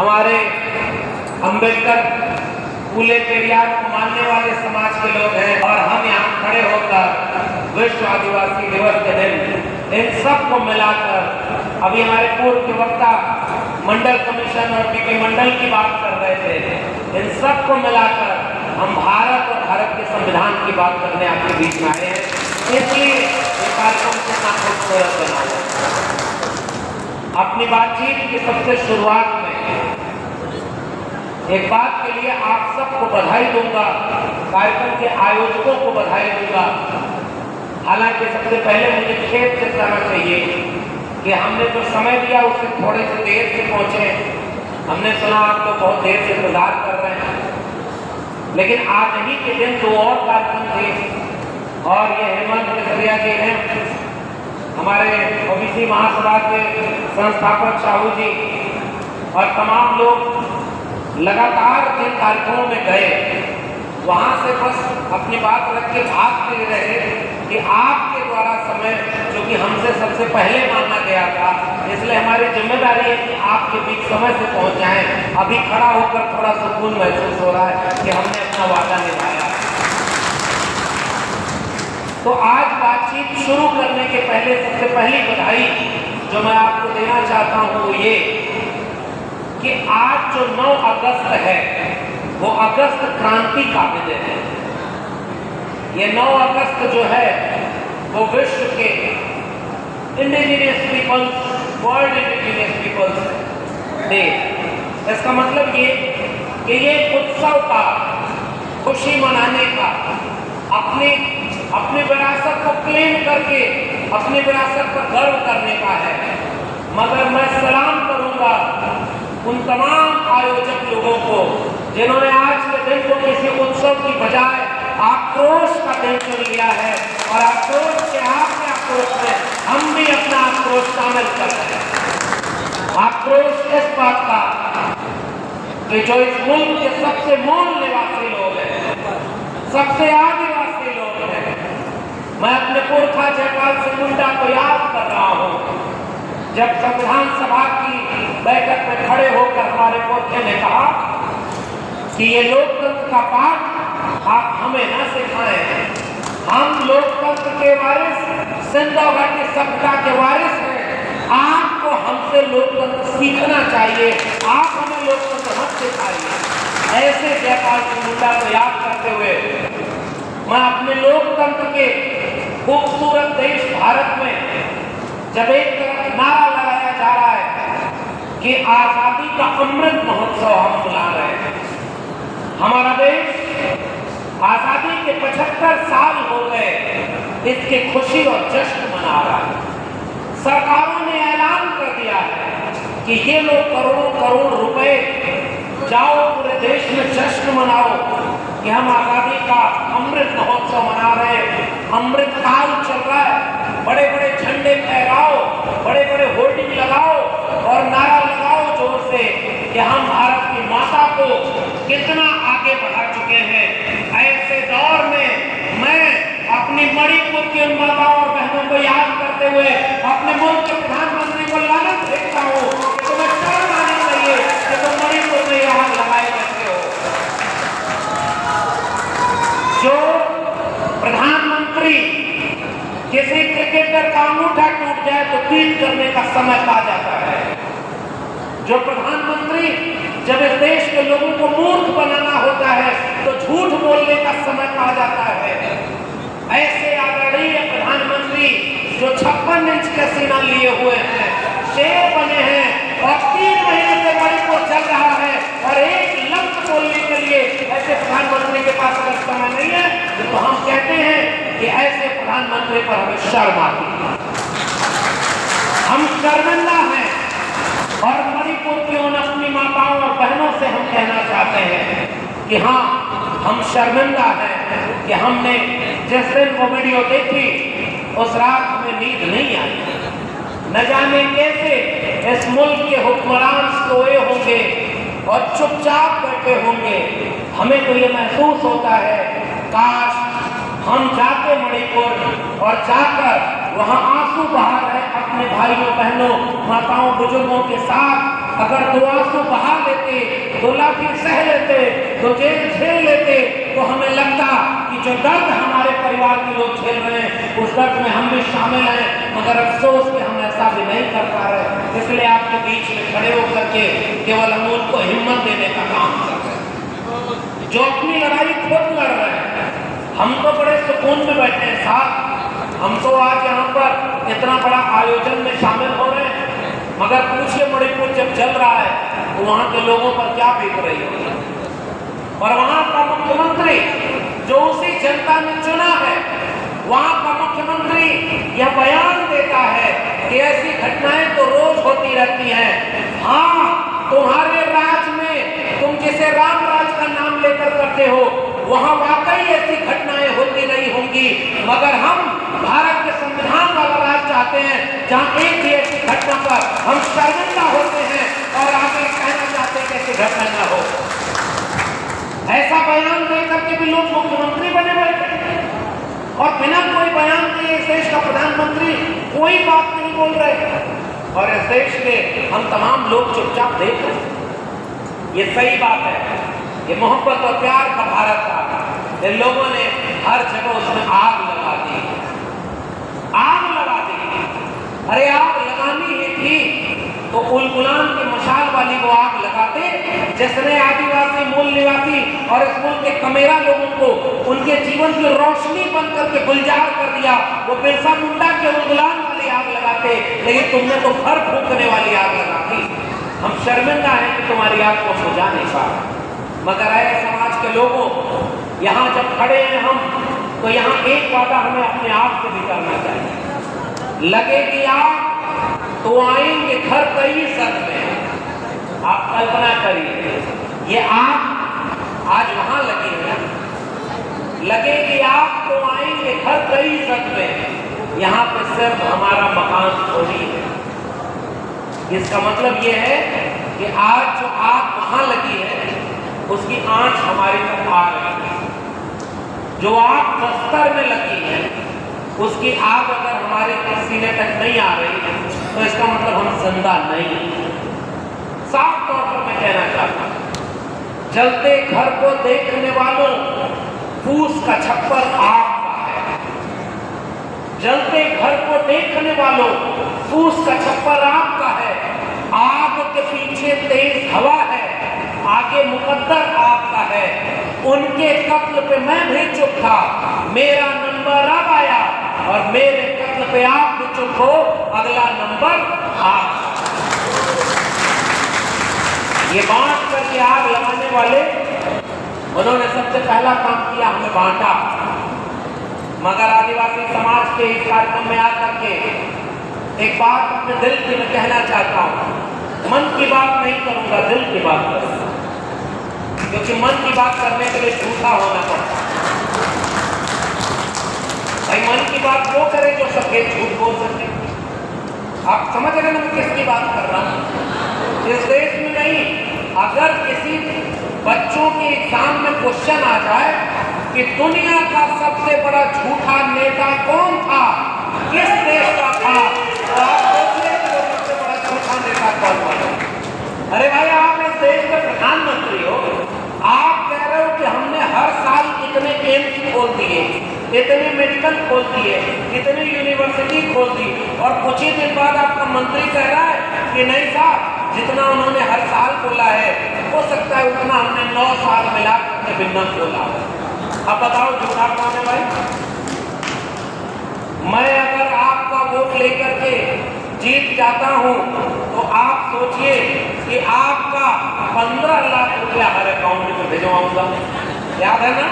हमारे अंबेडकर फूले पेरियार को मानने वाले समाज के लोग हैं और हम यहाँ खड़े होकर विश्व आदिवासी दिवस के दिन इन सब को मिलाकर अभी हमारे पूर्व के वक्ता मंडल कमीशन और पीपी मंडल की बात कर रहे थे, इन सब को मिलाकर हम भारत और भारत के संविधान की बात करने आपके बीच में आए हैं। इसलिए ये कार्यक्रम कितना खूबसूरत बना हुआ। अपनी बातचीत की सबसे शुरुआत में एक बात के लिए आप सबको बधाई दूंगा, कार्यक्रम के आयोजकों को बधाई दूंगा। हालांकि सबसे पहले मुझे खेद से कहना चाहिए कि हमने जो समय दिया उससे थोड़े से देर से पहुंचे। हमने सुना आप लोग बहुत देर से इंतजार कर रहे हैं, लेकिन आज ही के दिन दो और कार्यक्रम थे और ये हेमंत केसरिया जी हैं, हमारे ओबीसी महासभा के संस्थापक साहू जी और तमाम लोग लगातार जिन कार्यक्रमों में गए वहां से बस अपनी बात रख के भागते रहे कि आपके द्वारा समय जो कि हमसे सबसे पहले माना गया था, इसलिए हमारी जिम्मेदारी है कि आपके बीच समय से पहुंच जाएं। अभी खड़ा होकर थोड़ा सुकून महसूस हो रहा है कि हमने अपना वादा निभाया। तो आज बातचीत शुरू करने के पहले सबसे पहली बधाई जो मैं आपको देना चाहता हूं वो ये कि आज जो 9 अगस्त है वो अगस्त क्रांति का दिन है। ये 9 अगस्त जो है वो विश्व के indigenous peoples, world indigenous peoples day. इसका मतलब ये कि ये उत्सव का, खुशी मनाने का, अपनी विरासत को क्लेम करके अपनी विरासत पर गर्व करने का है। मगर मैं सलाम करूंगा उन तमाम आयोजक लोगों को जिन्होंने आज के दिन को किसी उत्सव की बजाय आक्रोश का दिन चुन लिया है और आक्रोश के आपके आक्रोश में हम भी अपना आक्रोश शामिल कर रहे हैं। आक्रोश इस बात का कि जो इस मुल्क के सबसे मूल निवासी लोग हैं, सबसे आदिवासी लोग हैं, मैं अपने पुरखा जयपाल सिंह मुंडा को याद कर रहा हूँ जब संविधान सभा की बैठक में खड़े होकर हमारे पुरखे ने कहा कि ये लोकतंत्र का पाठ आप हमें न सिखाएं, हम लोकतंत्र के वारिस, सिंधु घाटी सभ्यता के वारिस हैं, आपको हमसे लोकतंत्र सीखना चाहिए, आप हमें लोकतंत्र मत सिखाइए। ऐसे जयपाल सिंह मुंडा को याद करते हुए मैं अपने लोकतंत्र के खूबसूरत देश भारत में जब एक तरफ नारा लगाया जा रहा है कि आजादी का अमृत महोत्सव हम बुला रहे हैं, हमारा देश आजादी के 75 साल हो गए इसकी खुशी और जश्न मना रहा है। सरकारों ने ऐलान कर दिया है कि ये लोग करोड़ों करोड़ रुपए जाओ पूरे देश में जश्न मनाओ कि हम आजादी का अमृत महोत्सव मना रहे हैं, अमृत काल चल रहा है। बड़े बड़े झंडे फहराओ, बड़े बड़े होर्डिंग लगाओ और नारा लगाओ जोर से कि हम भारत की माता को कितना आगे बढ़ा चुके हैं। ऐसे दौर में मैं अपनी मणिपुर की उन माताओं और बहनों को याद करते हुए अपने मुल्क के प्रधानमंत्री को लानत भेजता हूँ कि तुम्हें शर्म आनी चाहिए कि तुम मणिपुर में यहाँ लगाए बैठे हो। जो प्रधानमंत्री किसी क्रिकेटर का अंगूठा टूट जाए तो ट्वीट करने का समय पा जाता है, जो प्रधानमंत्री जब इस देश के लोगों को मूर्ख बनाना होता है तो झूठ बोलने का समय पा जाता है, ऐसे आदरणीय प्रधानमंत्री जो 56 इंच का सीना लिए हुए हैं, शेर बने हैं और 3 महीने से मणिपुर चल रहा है और एक लफ्ज बोलने के लिए ऐसे प्रधानमंत्री के पास अगर समय नहीं है तो हम कहते हैं कि ऐसे प्रधानमंत्री पर हमें शर्म आती है। हम शर्मिंदा हैं और मणिपुर की उन अपनी माताओं और बहनों से हम कहना चाहते हैं कि हाँ, हम शर्मिंदा हैं कि हमने जिस दिन वो वीडियो देखी उस रात हमें नींद नहीं आई। न जाने कैसे इस मुल्क के हुक्मरान सोए होंगे और चुपचाप बैठे होंगे। हमें तो ये महसूस होता है काश हम जाते मणिपुर और जाकर वहां आंसू बहा रहे अपने भाइयों बहनों माताओं बुजुर्गों के साथ अगर 2 आंसू बहा लेते, 2 लाठी सह लेते, 2 जेल झेल लेते, तो हमें लगता कि जो दर्द हमारे परिवार के लोग झेल रहे हैं उस दर्द में हम भी शामिल हैं, मगर अफसोस कि हम ऐसा भी नहीं कर पा रहे। इसलिए आपके बीच में खड़े होकर के केवल हम उनको हिम्मत देने का काम कर रहे हैं जो अपनी लड़ाई खुद लड़ रहे हैं। हम तो बड़े सुकून में बैठे हैं साहब, हम तो आज यहाँ पर इतना बड़ा आयोजन में शामिल हो रहे हैं, मगर पूछिए मणिपुर जब चल रहा है तो वहाँ के लोगों पर क्या बीत रही होगी। और वहाँ का मुख्यमंत्री जो उसी जनता ने चुना है, वहाँ का मुख्यमंत्री यह बयान देता है कि ऐसी घटनाएं तो रोज होती रहती हैं। हाँ, तुम्हारे राज में तुम जिसे राम राज का नाम लेकर करते हो वहाँ वाकई ऐसी घटनाएं होती नहीं होंगी, मगर हम भारत के संविधान वाला राज चाहते हैं जहाँ एक भी ऐसी घटना पर हम शर्मिंदा होते हैं और आगे कहना चाहते हैं कि ऐसी घटना न हो। ऐसा बयान देकर के भी लोग मुख्यमंत्री बने बैठे और बिना कोई बयान दिए इस देश का प्रधानमंत्री कोई बात नहीं बोल रहे, और इस देश के हम तमाम लोग चुपचाप देख रहे हैं। ये सही बात है, ये मोहब्बत और प्यार का भारत था। इन लोगों ने हर जगह उसमें आग लगा दी, आग लगा दी। अरे आग लगानी ही थी तो उलगुलान की मशाल वाली वो आग लगाते जिसने आदिवासी मूल निवासी और इस मुल्क के कमेरा लोगों को उनके जीवन की रोशनी बनकर के गुलजार कर दिया। वो बिरसा मुंडा के उलगुलान वाली आग लगाते, लेकिन तुमने तो घर फूंकने वाली आग लगा दी। हम शर्मिंदा हैं कि तुम्हारी आग को बुझा नहीं पा रहे, मगर आए समाज के लोगों यहाँ जब खड़े हैं हम, तो यहाँ एक वादा हमें अपने आप से भी करना चाहिए। लगेगी आग तो आएंगे घर कई सद में। आप कल्पना करिए, ये आग आज वहां लगी है, लगेगी आग तो आएंगे घर कई सद में। यहाँ पे सिर्फ हमारा मकान थोड़ी है। इसका मतलब ये है कि आज जो आग वहां लगी है उसकी आंच हमारी तक आ रही है। जो आग बस्तर में लगी है उसकी आग अगर हमारे सीने तक नहीं आ रही है तो इसका मतलब हम जिंदा नहीं। साफ तौर पर मैं कहना चाहता हूं, जलते घर को देखने वालों फूस का छप्पर आग का है। जलते घर को देखने वालों फूस का छप्पर आग का है। आग के पीछे तेज हवा है, आगे मुकद्दर आग का है। उनके कत्ल पे मैं भी चुप था, मेरा नंबर अब आया और मेरे कत्ल पे आप भी चुप हो, अगला नंबर आप। ये बांट करके आग लगाने वाले उन्होंने सबसे पहला काम किया, हमें बांटा। मगर आदिवासी समाज के इस कार्यक्रम में आकर के एक बात अपने दिल की मैं कहना चाहता हूँ। मन की बात नहीं करूंगा, दिल की बात करूंगा, क्योंकि मन की बात करने के लिए झूठा होना पड़ता है। भाई मन की बात वो करे जो सफेद झूठ बोल सके। आप समझ रहे हैं मैं किसकी बात कर रहा हूँ? इस देश में नहीं, अगर किसी बच्चों के एग्जाम में क्वेश्चन आ जाए कि दुनिया का सबसे बड़ा झूठा नेता कौन था, किस देश का था, तो आप सोचिए कि वो सबसे बड़ा झूठा नेता कौन था। अरे भाई, आप इस देश के प्रधानमंत्री हो, आप कह रहे हो कि हमने हर साल इतने एम्स खोल दिए, इतने मेडिकल खोल दिए, इतनी यूनिवर्सिटी खोल दी, और कुछ ही दिन बाद आपका मंत्री कह रहा है कि नहीं साहब, जितना उन्होंने हर साल खोला है हो सकता है उतना हमने 9 साल मिला करके भिन्न खोला। अब बताओ झूठा कौन है भाई? मैं अगर आपका वोट लेकर के जीत जाता हूं तो आप सोचिए कि आपका 15 लाख रुपया हर अकाउंट में भिजवाऊंगा। याद है ना?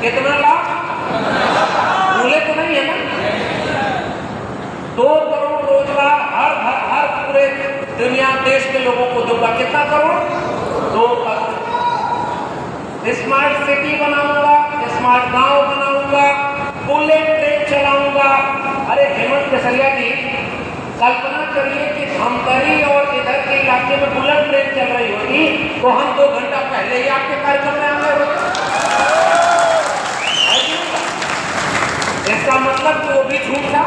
कितना लाख? भूले तो नहीं है ना? 2 करोड़ रोजगार हर पूरे दुनिया देश के लोगों को दूंगा। कितना करोड़? 2 करोड़। स्मार्ट सिटी बनाऊंगा, स्मार्ट गांव बनाऊंगा, बुलेट ट्रेन चलाऊंगा। अरे हेमंत केसरिया जी, कल्पना करिए कि धमतरी और इधर के इलाके में बुलेट ट्रेन चल रही होती तो हम 2 घंटा पहले ही आपके कार्यक्रम में आ गए होते। इसका मतलब कि वो भी झूठ था।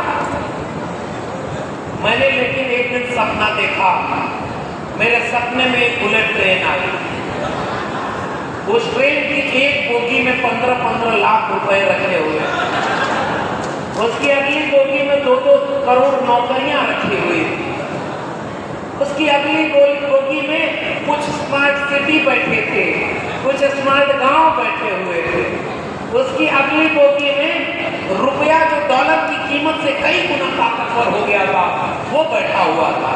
मैंने लेकिन एक दिन सपना देखा, मेरे सपने में एक बुलेट ट्रेन आई। उस ट्रेन की एक बोगी में 15-15 लाख रुपए रखे हुए, उसकी अगली बोगी में 2-2 करोड़ नौकरियां रखी हुई, उसकी अगली बोगी में कुछ स्मार्ट सिटी बैठे थे, कुछ स्मार्ट गांव बैठे हुए थे, उसकी अगली बोगी में रुपया जो डॉलर की कीमत से कई गुना ताकतवर हो गया था वो बैठा हुआ था,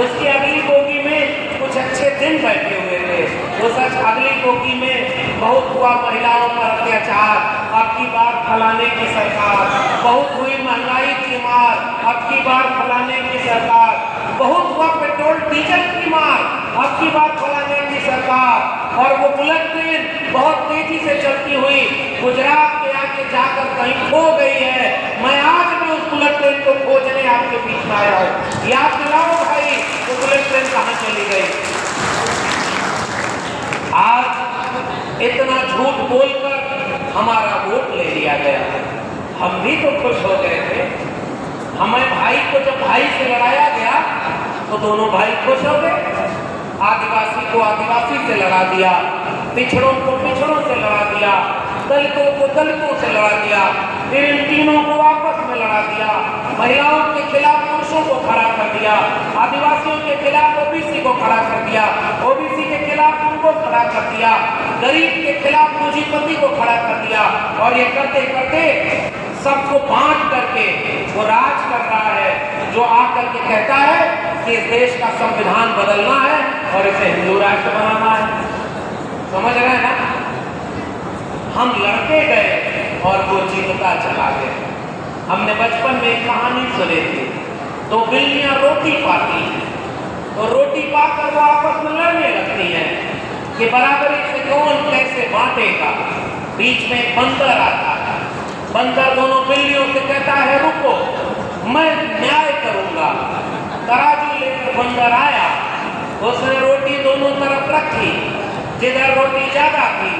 उसकी अगली बोगी में कुछ अच्छे दिन बैठे हुए थे, उस अगली बोगी में बहुत हुआ महिलाओं पर अत्याचार, अब की बार फलाने की सरकार, बहुत हुई महंगाई की मार, अब की बार फलाने की सरकार, बहुत हुआ पेट्रोल डीजल की मार, अब की बार फलाने की सरकार। और वो बुलेट ट्रेन बहुत तेजी से चलती हुई गुजरात के आगे जाकर कहीं खो गई है। मैं आज भी उस बुलेट ट्रेन को खोजने आपके बीच में आया हूँ। याद दिलाओ भाई वो बुलेट ट्रेन कहाँ चली गई। आज इतना झूठ बोलकर हमारा वोट ले लिया गया, हम भी तो खुश हो गए थे। हमें भाई को जब भाई से लड़ाया गया तो दोनों भाई खुश हो गए। आदिवासी को आदिवासी से लड़ा दिया, पिछड़ों को पिछड़ों से लड़ा दिया, दलितों को दलितों से लड़ा दिया, फिर इन तीनों को आपस में लड़ा दिया। महिलाओं के खिलाफ पुरुषों को खड़ा कर दिया, आदिवासियों के खिलाफ ओबीसी को खड़ा कर दिया, ओबीसी के खिलाफ उनको खड़ा कर दिया, गरीब के खिलाफ पूंजीपति को खड़ा कर दिया। और ये करते करते सबको बांट करके वो राज कर रहा है, जो आकर के कहता है कि इस देश का संविधान बदलना है और इसे हिंदू राष्ट्र बनाना है। समझ रहे हैं ना। हम लड़के गए और वो जीतता चला गया। हमने बचपन में एक कहानी सुनी थी, दो बिल्लियां रोटी पाती हैं, तो रोटी पाकर वो आपस में लड़ने लगती हैं कि बराबरी से कौन कैसे बांटेगा। बीच में एक बंदर आता है, बंदर दोनों बिल्लियों से कहता है रुको, मैं न्याय करूंगा। तराजू लेकर बंदर आया, उसने रोटी दोनों तरफ रखी, जिधर रोटी ज्यादा थी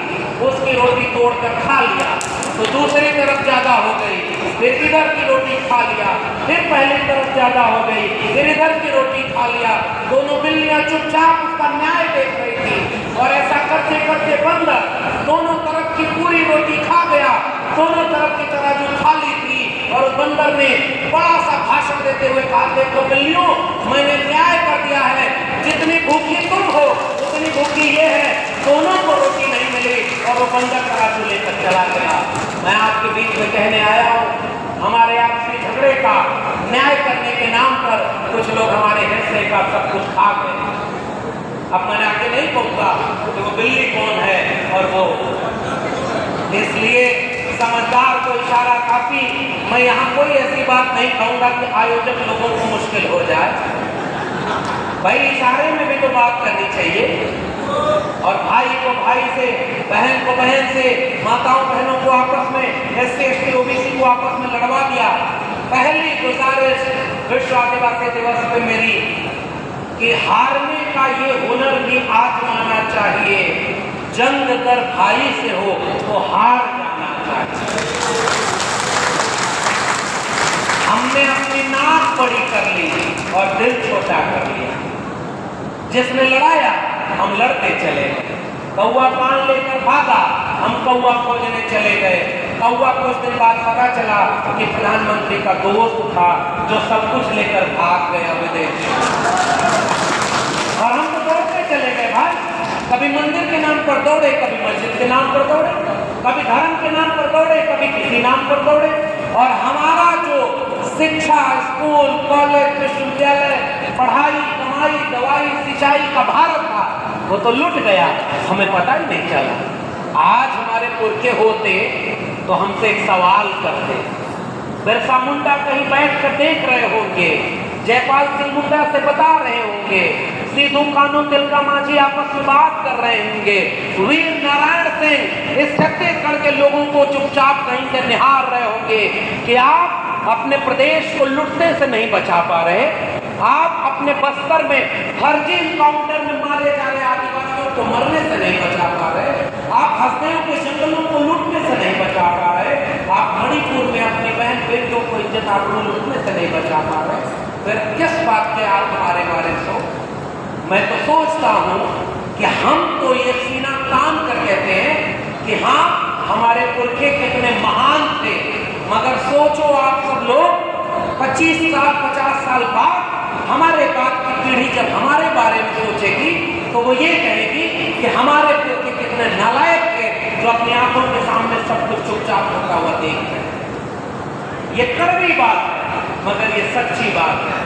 उसकी रोटी तोड़कर खा लिया तो दूसरी तरफ ज्यादा हो गई, फिर इधर की रोटी खा लिया, फिर पहली तरफ ज्यादा हो गई, फिर इधर की रोटी खा लिया। दोनों बिल्लियां चुपचाप उसका न्याय देख रही थी और ऐसा करते करते बंदर दोनों तरफ की पूरी रोटी खा गया, दोनों तरफ की तराजू खाली थी। और बंदर ने बड़ा सा भाषण देते हुए कहा, देखो बिल्लियों, मैंने न्याय कर दिया है, जितनी भूखी तुम हो उतनी भूखी ये है, दोनों को रोटी नहीं मिली। और वो बंदर तराजू लेकर चला गया। मैं आपके बीच में कहने आया हूँ, हमारे आपसी झगड़े का न्याय करने के नाम पर कुछ लोग हमारे हिस्से का सब कुछ खा गए। अब मैंने आगे नहीं कहूँगा कि वो बिल्ली कौन है और वो, इसलिए समझदार को इशारा काफी। मैं यहाँ कोई ऐसी बात नहीं कहूँगा कि आयोजक लोगों को मुश्किल हो जाए। भाई इशारे में भी तो बात करनी चाहिए। और भाई को भाई से, बहन को बहन से, माताओं बहनों को आपस में, SC ST OBC को आपस में लड़वा दिया। पहली गुजारिश विश्व आदिवासी दिवस पे मेरी कि हारने का ये हुनर भी आजमाना चाहिए। जंग अगर भाई से हो तो हार जाना चाहिए। हमने अपनी नाक बड़ी कर ली और दिल छोटा कर लिया। जिसने लड़ाया हम लड़ते चले गए, कौवा पान लेकर भागा, हम कौवा खोजने चले गए। कौवा कुछ दिन बाद पता चला कि प्रधानमंत्री का दोस्त था जो सब कुछ लेकर भाग गया विदेश। और हम तो दौड़ते चले गए भाई, कभी मंदिर के नाम पर दौड़े, कभी मस्जिद के नाम पर दौड़े, कभी धर्म के नाम पर दौड़े, कभी किसी नाम पर दौड़े। और हमारा जो शिक्षा, स्कूल, कॉलेज, विश्वविद्यालय, पढ़ाई, कमाई, दवाई, सिंचाई का भारत था, वो तो लुट गया, हमें पता ही नहीं चला। आज हमारे पुरखे होते तो हमसे एक सवाल करते। बिरसा मुंडा कहीं बैठ कर देख रहे होंगे, जयपाल सिंह मुंडा से बता रहे होंगे, सीधू कानू तिलका मांझी आपस में बात कर रहे होंगे, वीर नारायण सिंह इस छत्तीसगढ़ के लोगों को चुपचाप कहीं से निहार रहे होंगे कि आप अपने प्रदेश को लुटने से नहीं बचा पा रहे, आप अपने बस्तर में फर्जी इनकाउंटर में मारे जा रहे आदिवासियों को मरने से नहीं बचा पा रहे, आप हसदेव के जंगलों को लूटने से नहीं बचा पा रहे, आप मणिपुर में अपनी बहन बेटियों को इज्जत आबरू लूटने से नहीं बचा पा रहे, फिर किस बात के आप हमारे बारे में हो। मैं तो सोचता हूँ कि हम तो ये सीना तान कर कहते हैं कि हाँ हमारे पुरखे कितने महान थे, मगर सोचो आप सब लोग 25 साल 50 साल बाद हमारे बाद की पीढ़ी जब हमारे बारे में सोचेगी तो वो ये कहेगी कि हमारे पुरखे कितने नालायक थे जो अपनी आंखों के सामने सब कुछ चुपचाप होता हुआ देख रहे हैं। ये कड़वी बात है मगर ये सच्ची बात है।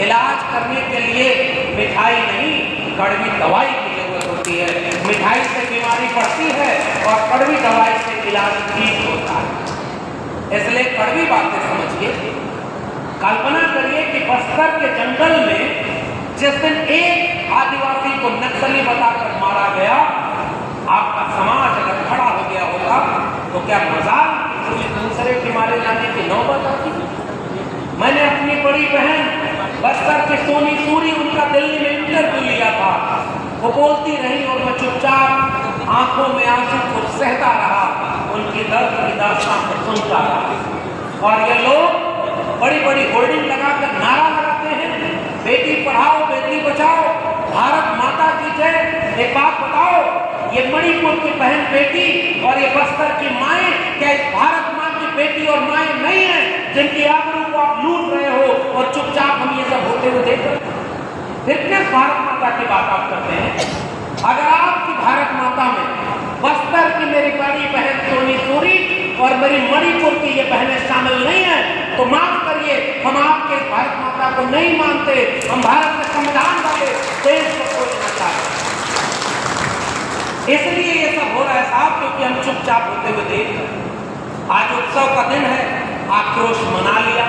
इलाज करने के लिए मिठाई नहीं, कड़वी दवाई की जरूरत होती है। मिठाई से बीमारी बढ़ती है और कड़वी दवाई से इलाज ठीक होता है। इसलिए कड़वी बातें समझिए। कल्पना करिए कि बस्तर के जंगल में जिस दिन एक आदिवासी को नक्सली बताकर मारा गया, आपका समाज अगर खड़ा हो गया होगा तो क्या मजाक किसी दूसरे के मारे जाने की नौबत आती? मैंने अपनी बड़ी बहन बस्तर के सोनी सूरी, उनका दिल्ली में इंटरव्यू लिया था। वो बोलती रही और मैं चुपचाप आंखों में आंसू को सहता रहा, उनकी दर्द की दास्तां को सुनता रहा। और ये लोग बड़ी बड़ी होर्डिंग लगाकर नारा लगाते हैं, बेटी पढ़ाओ बेटी बचाओ, भारत माता की जय। एक बात बताओ, ये मणिपुर की बहन बेटी और ये बस्तर की माएं क्या इस भारत माँ की बेटी और माएं नहीं है जिनकी आबरू को आप लूट रहे हो और चुपचाप हम ये सब होते हुए देख रहे हैं? फिर किस भारत माता की बात आप करते हैं? अगर आपकी भारत माता में बस्तर की मेरी बड़ी बहन सोनी सूरी और मेरी मणिपुर की ये बहनें शामिल नहीं है तो माफ करिए, हम आपके भारत माता को नहीं मानते। हम भारत के संविधान वाले देश को खोजना चाहते हैं। इसलिए ये सब हो रहा है साहब, क्योंकि हम चुपचाप होते हुए देख रहे हैं। आज उत्सव का दिन है, आक्रोश मना लिया,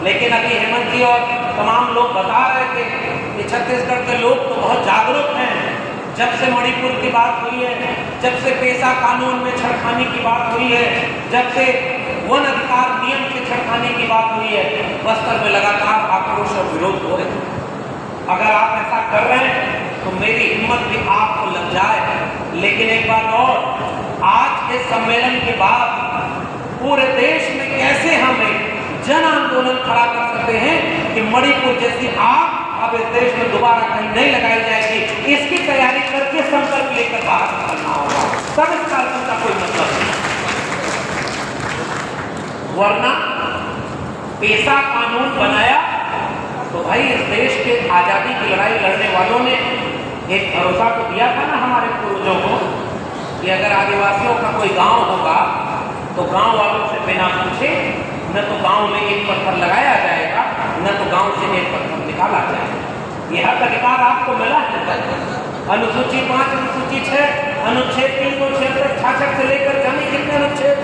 लेकिन अभी हेमंत जी और तमाम लोग बता रहे थे कि छत्तीसगढ़ के लोग तो बहुत जागरूक हैं। जब से मणिपुर की बात हुई है, जब से पेशा कानून में छेड़खानी की बात हुई है, जब से वन अधिकार नियम के छेड़खानी की बात हुई है, बस्तर में लगातार आक्रोश और विरोध हो रहे हैं। अगर आप ऐसा कर रहे हैं तो मेरी हिम्मत भी आपको लग जाए। लेकिन एक बात और, आज इस सम्मेलन के बाद पूरे देश में कैसे हम एक जन आंदोलन खड़ा कर सकते हैं कि मणिपुर जैसी आग अब इस देश में दोबारा कहीं नहीं लगाई जाएगी, इसकी तैयारी करके संकल्प लेकर बाहर निकलना होगा। तब इस कार्यक्रम का कोई मतलब नहीं। वरना पेशा कानून बनाया तो भाई इस देश के आजादी की लड़ाई लड़ने वालों ने एक भरोसा तो दिया था ना हमारे पूर्वजों को कि अगर आदिवासियों का कोई गांव होगा तो गांव वालों से बिना पूछे न तो गांव में एक पत्थर लगाया जाएगा, न तो गांव से एक पत्थर निकाला जाएगा। यह हक अधिकार आपको मिला है। अनुसूची 5, अनुसूची 6, अनुच्छेद 366 से लेकर जाने कितने अनुच्छेद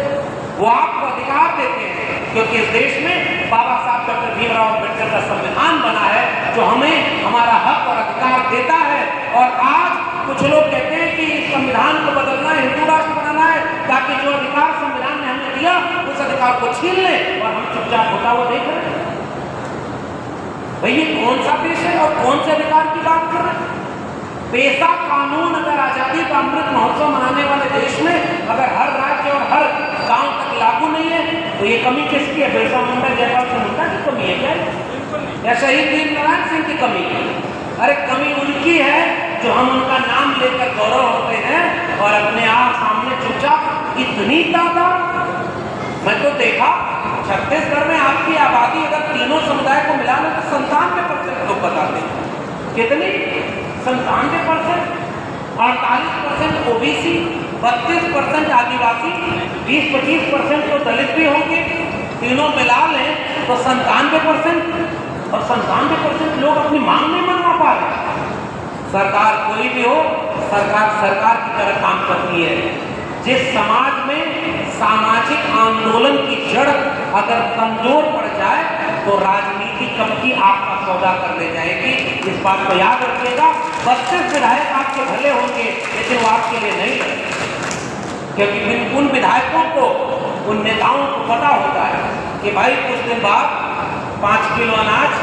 वो आपको अधिकार देते हैं, क्योंकि इस देश में बाबा साहब डॉक्टर भीमराव अम्बेडकर का संविधान बना है जो हमें हमारा हक और अधिकार देता है। और आज कुछ लोग कहते हैं कि संविधान को बदलना है, हिंदू राष्ट्र बनाना है, ताकि जो अधिकार संविधान ने हमें दिया उस अधिकार को छीन ले और हम चुपचाप होता हुआ देख रहे हैं। भाई ये कौन सा देश है और कौन से अधिकार की बात कर रहे हैं? पेशा कानून अगर आजादी का अमृत महोत्सव मनाने वाले देश में अगर हर राज्य और हर गांव तक लागू नहीं है तो ये कमी किसकी है? बिरसा मुंडा जयपाल सिंह मुंडा की कमी है क्या? या शहीद वीरनारायण सिंह की कमी है? अरे कमी उनकी है जो हम उनका नाम लेकर गौरव होते हैं और अपने आप सामने चुपचाप इतनी तादाद। मैं तो देखा छत्तीसगढ़ में आपकी आबादी अगर तीनों समुदाय को मिला लो तो 97% लोग बताते हैं। कितनी? 97%। 48% ओबीसी, 32% आदिवासी, 20-25% तो दलित भी होंगे। तीनों मिला लें तो 97%। और 97% लोग अपनी मांग नहीं मनवा पा रहे। सरकार कोई भी हो, सरकार की तरह काम करती है। जिस समाज में सामाजिक आंदोलन की जड़ अगर कमजोर पड़ जाए तो राजनीति कब की आपका सौदा कर ले जाएगी। इस बात को याद रखिएगा। 32 विधायक आपके भले होंगे लेकिन वो आपके लिए नहीं लड़ेंगे, क्योंकि उन विधायकों को, उन नेताओं को पता होता है कि भाई कुछ दिन बाद 5 किलो अनाज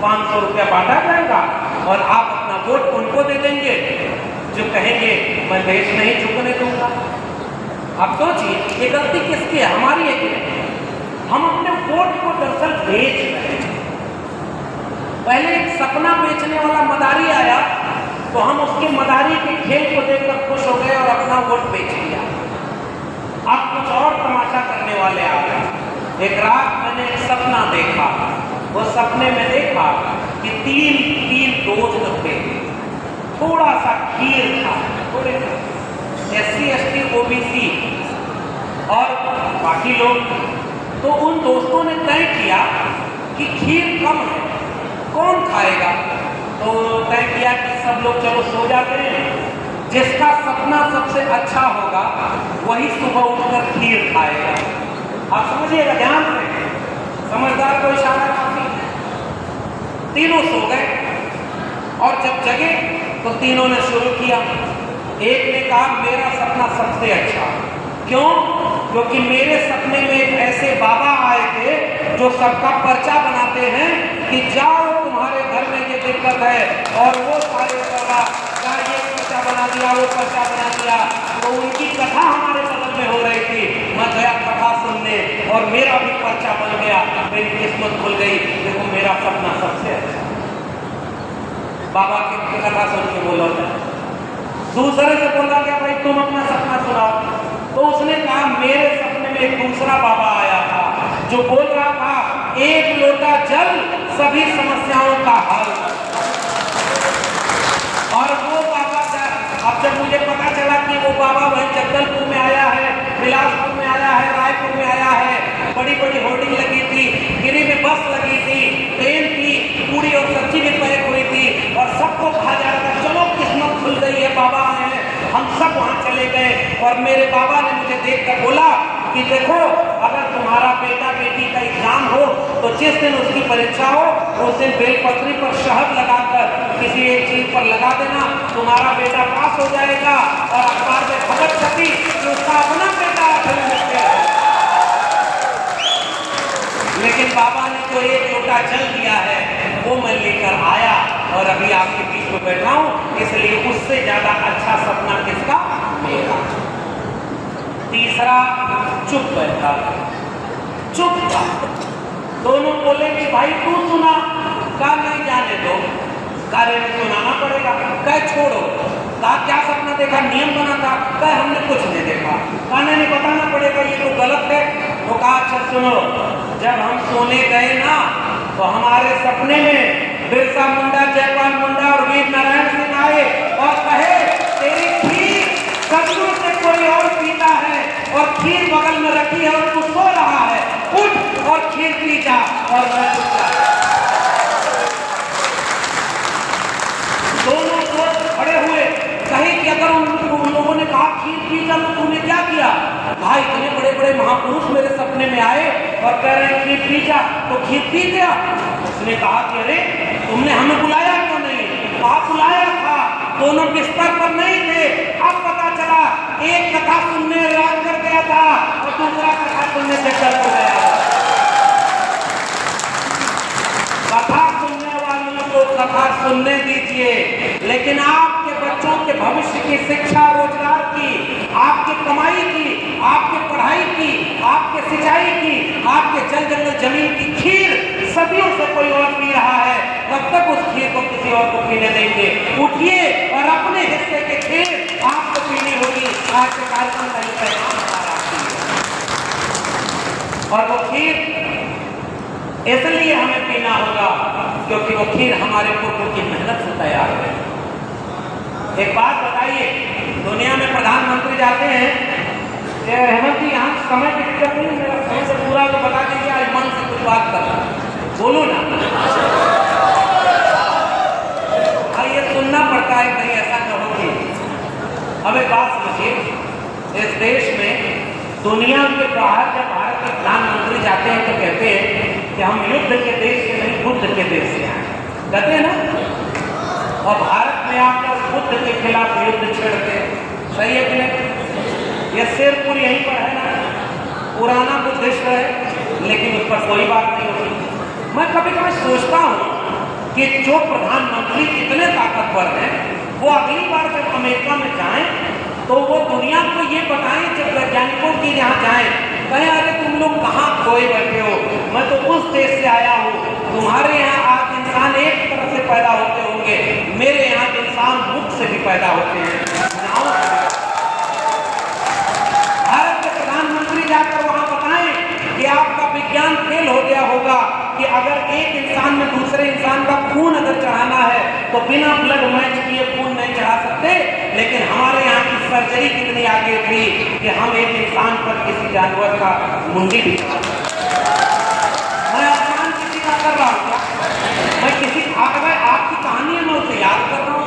500 रुपया बांटा जाएगा और आप अपना वोट उनको दे देंगे जो कहेंगे मैं देश नहीं झुकने दूंगा। आप सोचिए ये गलती किसकी है? हमारी है कि नहीं? हम अपने वोट को दरअसल बेच रहे हैं। पहले एक सपना बेचने वाला मदारी आया तो हम उसके मदारी के खेल को देखकर खुश हो गए और अपना वोट बेच दिया। अब कुछ और तमाशा करने वाले आ गए। एक रात मैंने एक सपना देखा। वो सपने में देखा कि तीन दोस्त थे, थोड़ा सा खीर था, थोड़े SC ST OBC और बाकी लोग। तो उन दोस्तों ने तय किया कि खीर कम है, कौन खाएगा। तो तय किया कि सब लोग चलो सो जाते हैं, जिसका सपना सबसे अच्छा होगा वही सुबह उठकर खीर खाएगा। आप समझिएगा ध्यान से, समझदार को इशारा काफी। तीनों सो गए और जब जगे तो तीनों ने शुरू किया। एक ने कहा मेरा सपना सबसे अच्छा, क्यों? क्योंकि मेरे सपने में एक ऐसे बाबा आए थे जो सबका पर्चा बनाते हैं कि जाओ तुम्हारे घर में ये दिक्कत है, और वो सारे बाबा का ये पर्चा बना दिया, वो पर्चा बना दिया। तो उनकी कथा हमारे बगल में हो रही थी, मैं गया कथा सुनने और मेरा भी पर्चा बन गया, मेरी किस्मत खुल गई। देखो मेरा सपना सबसे अच्छा। बाबा की कथा सुन के बोला था। दूसरे से बोला क्या भाई तुम अपना सपना सुनाओ। तो उसने कहा मेरे सपने में एक दूसरा बाबा आया था जो बोल रहा था एक लोटा जल सभी समस्याओं का हल। और वो बाबा अब जब मुझे पता चला कि वो बाबा वही जगदलपुर में आया है, बिलासपुर में आया है, रायपुर में आया है, बड़ी बड़ी होर्डिंग लगी थी, गिरी में बस लगी थी, ट्रेन की पूरी और सब्जी भी पैक हुई थी, और सबको कहा जा रहा था चलो किस्मत खुल गई है, बाबा आए हैं। हम सब वहाँ चले गए और मेरे बाबा ने मुझे देखकर बोला कि देखो अगर तुम्हारा बेटा बेटी का एग्जाम हो तो जिस दिन उसकी परीक्षा हो उस दिन बेलपत्री पर शहद लगाकर किसी एक चीज पर लगा देना, तुम्हारा बेटा पास हो जाएगा। और अखबार में खबर छपी कि उसका अपना बेटा लेकिन बाबा ने जो एक लोटा जल दिया है वो मैं लेकर आया और अभी आपके बीच में बैठा हूं, इसलिए उससे ज्यादा अच्छा सपना किसका? मेरा। तीसरा चुप बैठा, चुप था। दोनों बोले कि भाई तू सुना। कहा नहीं जाने दो, कार्य में सुनाना पड़ेगा। कह छोड़ो। कहा क्या सपना देखा? नियम बना था। कह हमने कुछ नहीं देखा। कहा नहीं बताना पड़ेगा, ये तो गलत है। तो कहा अच्छा सुनो, जब हम सोने गए ना तो हमारे सपने में बिरसा मुंडा, जयपाल मुंडा और वीर नारायण सिंह आए और कहे तेरी खीर सदियों से कोई और पीता है और खीर बगल में रखी है और तू सो रहा है, उठ और खीर पी जा। और मैं दोनों दोस्त खड़े हुए, कहे कि अगर उन लोगों ने कहा खीर पी जा तो तूने क्या किया? भाई इतने बड़े बड़े महापुरुष मेरे सपने में आए और कह रहे खीर पी जा, तो खीर पी गया। उसने कहा कि अरे तुमने हमें बुलाया क्यों नहीं? कहा बुलाया था, दोनों बिस्तर पर नहीं थे। अब पता चला एक कथा सुनने रात कर गया था और दूसरा कथा सुनने से डर हो गया। कथा सुनने वालों को कथा सुनने दीजिए, लेकिन आपके बच्चों के भविष्य की शिक्षा, रोजगार की, आपके कमाई की, आपके पढ़ाई की, आपके सिंचाई की, आपके जल जंगल जमीन की खीर सदियों से कोई और पी रहा है, तब तक उस खीर को किसी और को पीने देंगे। उठिए और अपने हिस्से की खीर आपको पीनी होगी। आज के कार्यक्रम का हिस्सा और वो खीर इसलिए हमें पीना होगा क्योंकि वो खीर हमारे पूर्वों की मेहनत से तैयार है। एक बात बताइए, दुनिया में प्रधानमंत्री जाते हैं, हेमंत जी यहाँ समय की दिक्कत नहीं, मेरा समय से पूरा तो बता दीजिए, आज मन से कुछ बात कर रहा बोलो ना। ये सुनना पड़ता है, कहीं ऐसा न हो कि। अब एक बात समझिए, इस देश में दुनिया के बाहर जब भारत के प्रधानमंत्री जाते हैं तो कहते हैं कि हम युद्ध के देश से नहीं बुद्ध के देश से आए, कहते हैं ना। और भारत में आप लोग बुद्ध के खिलाफ युद्ध छेड़ते हैं, सही है कि नहीं? ये सिरपुर यहीं पर है ना, पुराना बुद्धिस्ट है, लेकिन उस पर कोई बात नहीं होती। मैं कभी कभी सोचता हूँ कि जो प्रधानमंत्री इतने ताकतवर हैं, वो अगली बार जब अमेरिका में जाएं तो वो दुनिया को ये बताएं, जब वैज्ञानिकों की यहाँ जाएं, कहें अरे तुम लोग कहाँ खोए बैठे हो, मैं तो उस देश से आया हूँ, तुम्हारे यहाँ आज इंसान एक तरह से पैदा होते होंगे होंगे, मेरे यहाँ इंसान मुख से भी पैदा होते हैं, नाव से भी। भारत के प्रधानमंत्री जाकर वहां बताएं कि आपका विज्ञान फेल हो गया होगा कि अगर एक इंसान में दूसरे इंसान का खून अगर चढ़ाना है तो बिना ब्लड मैच किए खून नहीं चढ़ा सकते, लेकिन हमारे यहाँ की सर्जरी कितनी आगे थी कि हम एक इंसान पर किसी जानवर का मुंडी भी चढ़ा सकते। मैं अपमान किसी का कर रहा हूँ, मैं किसी आपकी कहानी है, मैं उसे याद कर रहा हूँ।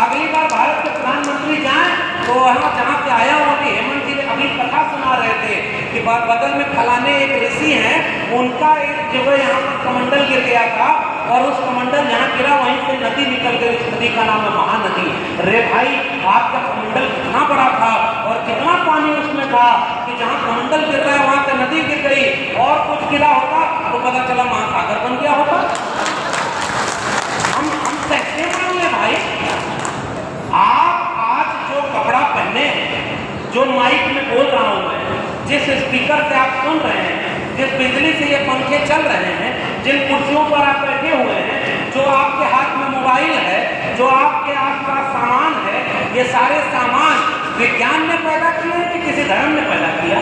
अगली बार भारत के प्रधानमंत्री जाएं तो वहाँ जहाँ से आया हुआ भी हेमंत जी अभी कथा सुना रहे थे कि बगल में फलाने एक ऋषि हैं, उनका एक जगह यहाँ पर कमंडल गिर गया था और उस कमंडल जहाँ गिरा वहीं से नदी निकल गई, उस नदी का नाम है महानदी। रे भाई, आपका कमंडल कितना बड़ा था और कितना पानी उसमें था कि जहाँ कमंडल गिर रहा है वहाँ से नदी गिर गई, और कुछ गिरा होता तो पता चला महासागर बन गया होता। हम कैसे मान ले भाई? आप आज जो कपड़ा पहने हैं, जो माइक में बोल रहा हूं मैं, जिस स्पीकर से आप सुन रहे हैं, जिस बिजली से ये पंखे चल रहे हैं, जिन कुर्सियों पर आप बैठे हुए हैं, जो आपके हाथ में मोबाइल है, जो आपके आसपास सामान है, ये सारे सामान विज्ञान ने पैदा किए हैं कि किसी धर्म ने पैदा किया?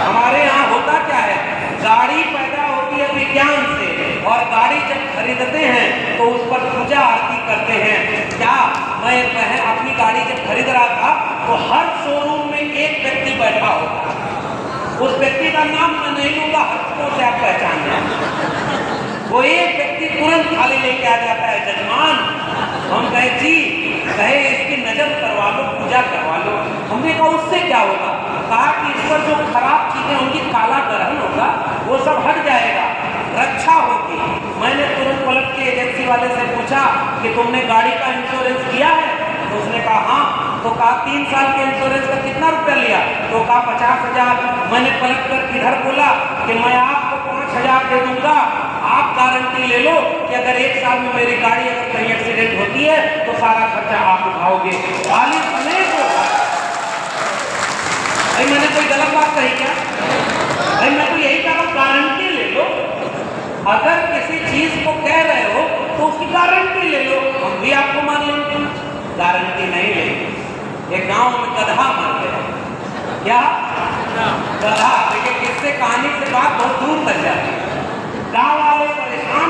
हमारे यहाँ होता क्या है, गाड़ी पैदा होती है विज्ञान से, और गाड़ी जब खरीदते हैं तो उस पर पूजा आरती करते हैं। क्या मैं अपनी गाड़ी जब खरीद रहा था तो हर शोरूम में एक व्यक्ति बैठा होता है, उस व्यक्ति का नाम मैं नहीं लूंगा, हफ्तों से आप पहचान लें। वो एक व्यक्ति तुरंत खाली लेके आ जाता है, जजमान हम कहे जी, कहे इसकी नजर करवा लो, पूजा करवा लो। हमने कहा उससे क्या होगा? कहा कि इस पर जो खराब चीजें होंगी, काला ग्रहण होगा, वो सब हट जाएगा, रक्षा होगी। मैंने तुरंत पलट के एजेंसी वाले से पूछा कि तुमने गाड़ी का इंश्योरेंस किया है? तो उसने कहा हाँ। तो कहा 3 साल के इंश्योरेंस का कितना रुपया लिया? तो कहा 50,000। मैंने पलट कर इधर बोला कि मैं आपको 5,000 दे दूंगा, आप गारंटी ले लो कि अगर 1 साल में मेरी गाड़ी अगर कहीं एक्सीडेंट होती है तो सारा खर्चा आप उठाओगे। खाली समय को भाई मैंने कोई गलत बात कही क्या? भाई मैं तो यही कहा, गारंटी ले लो। अगर किसी चीज को कह रहे हो तो उसकी गारंटी ले लो, हम भी आपको मान लेंगे। गारंटी नहीं लेंगे। एक गांव में गधा मर गया। क्या गधा? देखिए किससे कहानी से बात बहुत दूर तक जाती है। गांव वाले परेशान,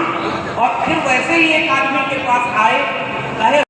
और फिर वैसे ही एक आदमी के पास आए, कहे